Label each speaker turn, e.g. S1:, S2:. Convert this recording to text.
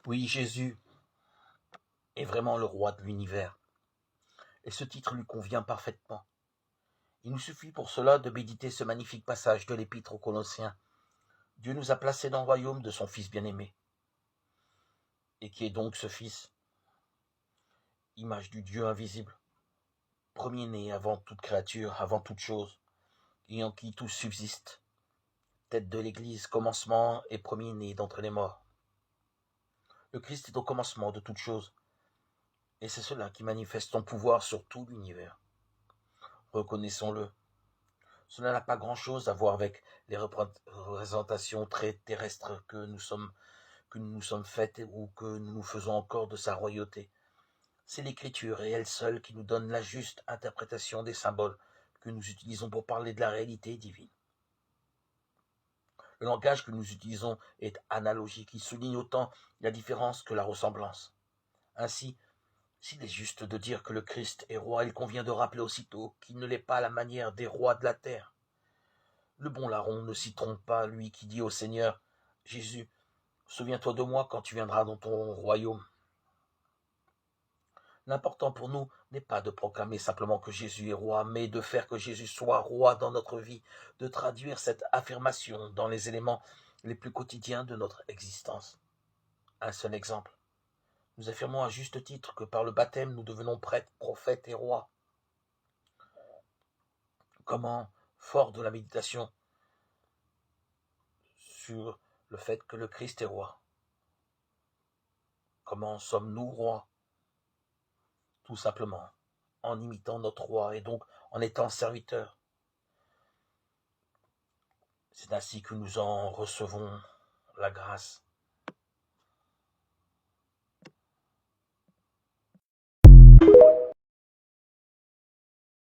S1: Oui, Jésus est vraiment le roi de l'univers, et ce titre lui convient parfaitement. Il nous suffit pour cela de méditer ce magnifique passage de l'Épître aux Colossiens. Dieu nous a placés dans le royaume de son Fils bien-aimé. Et qui est donc ce Fils? Image du Dieu invisible, premier-né avant toute créature, avant toute chose, et en qui tout subsiste, tête de l'Église, commencement et premier-né d'entre les morts. Le Christ est au commencement de toute chose, et c'est cela qui manifeste son pouvoir sur tout l'univers. Reconnaissons-le. Cela n'a pas grand-chose à voir avec les représentations très terrestres que nous nous sommes faites ou que nous nous faisons encore de sa royauté. C'est l'Écriture et elle seule qui nous donne la juste interprétation des symboles que nous utilisons pour parler de la réalité divine. Le langage que nous utilisons est analogique, il souligne autant la différence que la ressemblance. Ainsi, s'il est juste de dire que le Christ est roi, il convient de rappeler aussitôt qu'il ne l'est pas à la manière des rois de la terre. Le bon larron ne s'y trompe pas, lui qui dit au Seigneur, « Jésus, souviens-toi de moi quand tu viendras dans ton royaume. » L'important pour nous n'est pas de proclamer simplement que Jésus est roi, mais de faire que Jésus soit roi dans notre vie, de traduire cette affirmation dans les éléments les plus quotidiens de notre existence. Un seul exemple. Nous affirmons à juste titre que par le baptême, nous devenons prêtres, prophètes et rois. Comment, fort de la méditation sur le fait que le Christ est roi, comment sommes-nous rois? Tout simplement en imitant notre roi et donc en étant serviteurs. C'est ainsi que nous en recevons la grâce.